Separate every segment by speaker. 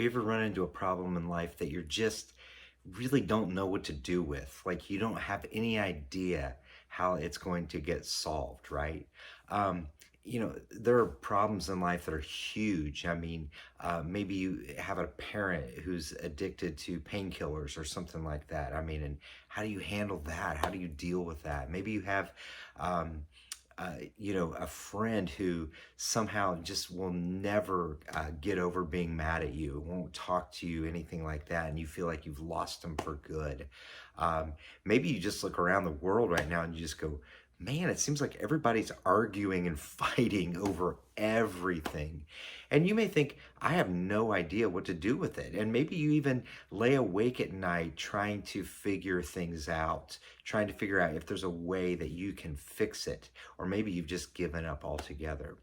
Speaker 1: you ever run into a problem in life that you're just really don't know what to do with? Like you don't have any idea how it's going to get solved, right? Um, there are problems in life that are huge. I mean, maybe you have a parent who's addicted to painkillers or something like that. I mean, and how do you handle that? How do you deal with that? Maybe you have a friend who somehow just will never get over being mad at you, won't talk to you, anything like that, and you feel like you've lost them for good. Um, Maybe you just look around the world right now and you just go, man, it seems like everybody's arguing and fighting over everything. And you may think, I have no idea what to do with it. And maybe you even lay awake at night trying to figure things out, trying to figure out if there's a way that you can fix it. Or maybe you've just given up altogether.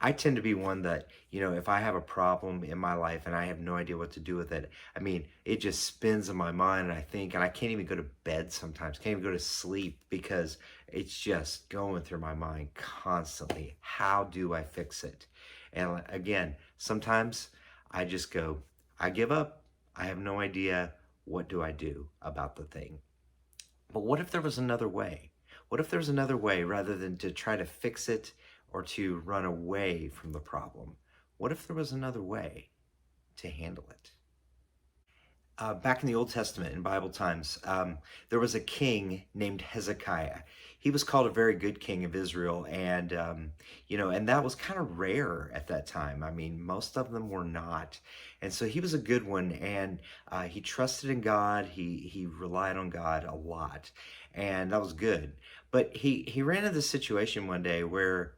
Speaker 1: I tend to be one that, if I have a problem in my life and I have no idea what to do with it, I mean, it just spins in my mind and I think, and I can't even go to bed sometimes, can't even go to sleep because it's just going through my mind constantly. How do I fix it? And again, sometimes I just go, I give up. I have no idea. What do I do about the thing? But what if there was another way? What if there's another way rather than to try to fix it or to run away from the problem? What if there was another way to handle it? Back in the Old Testament, in Bible times, there was a king named Hezekiah. He was called a very good king of Israel, and and that was kind of rare at that time. I mean, most of them were not, and so he was a good one, and he trusted in God. He relied on God a lot, and that was good. But he ran into this situation one day where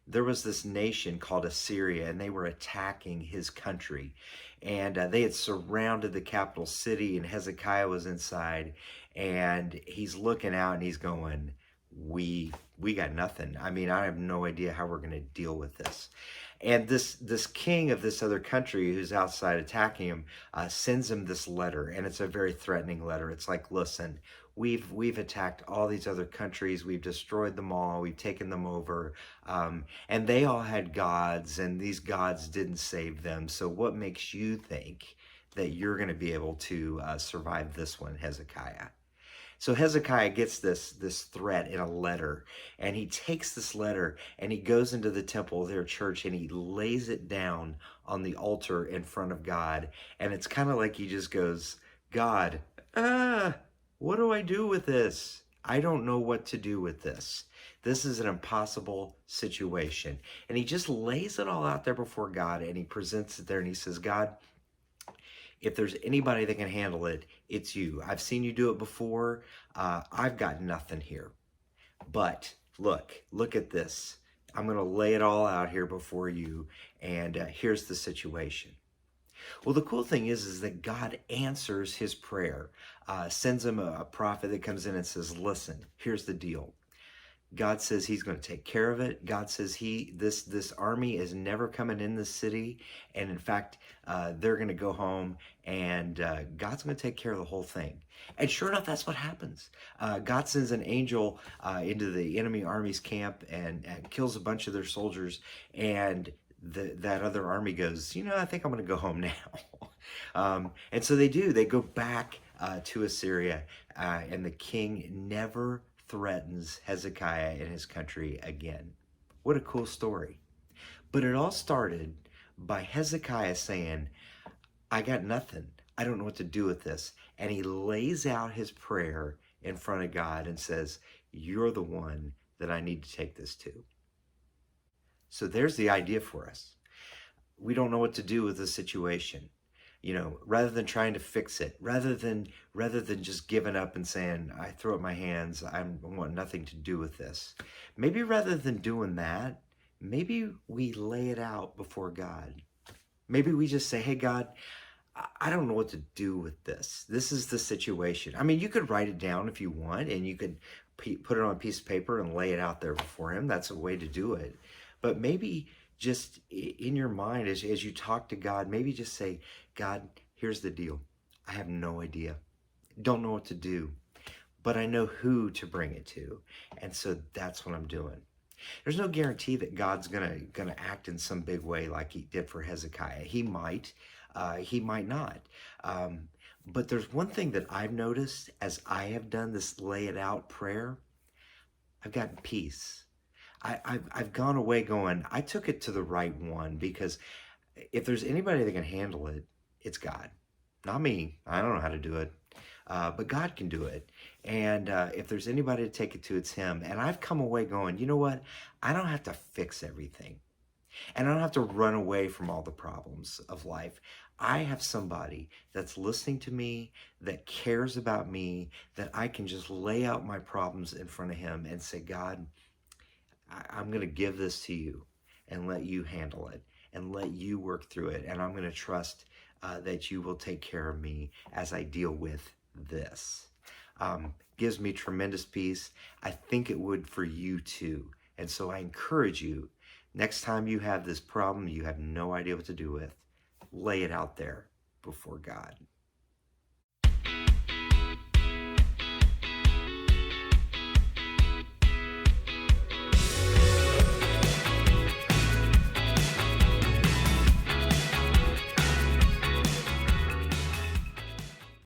Speaker 1: there was this nation called Assyria, and they were attacking his country. And they had surrounded the capital city, and Hezekiah was inside. And he's looking out, and he's going, "We got nothing. I mean, I have no idea how we're going to deal with this." And this king of this other country who's outside attacking him sends him this letter, and it's a very threatening letter. It's like, "Listen, we've attacked all these other countries. We've destroyed them all. We've taken them over, and they all had gods, and these gods didn't save them. So what makes you think that you're going to be able to survive this one, Hezekiah?" So Hezekiah gets this threat in a letter, and he takes this letter and he goes into the temple of their church and he lays it down on the altar in front of God. And it's kind of like he just goes, "God, what do I do with this? I don't know what to do with this. This is an impossible situation." And he just lays it all out there before God, and he presents it there and he says, "God, if there's anybody that can handle it, it's you. I've seen you do it before. I've got nothing here. But look at this. I'm going to lay it all out here before you, and here's the situation." Well, the cool thing is that God answers his prayer, sends him a prophet that comes in and says, "Listen, here's the deal. God says he's going to take care of it. God says this army is never coming in this city, and in fact, they're going to go home, and God's going to take care of the whole thing." And sure enough, that's what happens. God sends an angel into the enemy army's camp and kills a bunch of their soldiers, and that other army goes, "I think I'm going to go home now." And so they do. They go back to Assyria, and the king never threatens Hezekiah and his country again. What a cool story. But it all started by Hezekiah saying, "I got nothing. I don't know what to do with this." And he lays out his prayer in front of God and says, "You're the one that I need to take this to." So there's the idea for us. We don't know what to do with the situation. Rather than trying to fix it, rather than just giving up and saying, "I throw up my hands, I want nothing to do with this." Maybe rather than doing that, maybe we lay it out before God. Maybe we just say, "Hey, God, I don't know what to do with this. This is the situation." I mean, you could write it down if you want, and you could put it on a piece of paper and lay it out there before him. That's a way to do it. But maybe just in your mind, as you talk to God, maybe just say, "God, here's the deal. I have no idea. Don't know what to do, but I know who to bring it to. And so that's what I'm doing." There's no guarantee that God's gonna act in some big way like he did for Hezekiah. He might, He might not. Um, but there's one thing that I've noticed as I have done this lay it out prayer, I've gotten peace. I've gone away going, I took it to the right one, because if there's anybody that can handle it, it's God, not me. I don't know how to do it, but God can do it. And if there's anybody to take it to, it's Him. And I've come away going, you know what? I don't have to fix everything. And I don't have to run away from all the problems of life. I have somebody that's listening to me, that cares about me, that I can just lay out my problems in front of Him and say, God, I'm going to give this to you and let you handle it and let you work through it. And I'm going to trust that you will take care of me as I deal with this. Gives me tremendous peace. I think it would for you too. And so I encourage you, next time you have this problem you have no idea what to do with, lay it out there before God.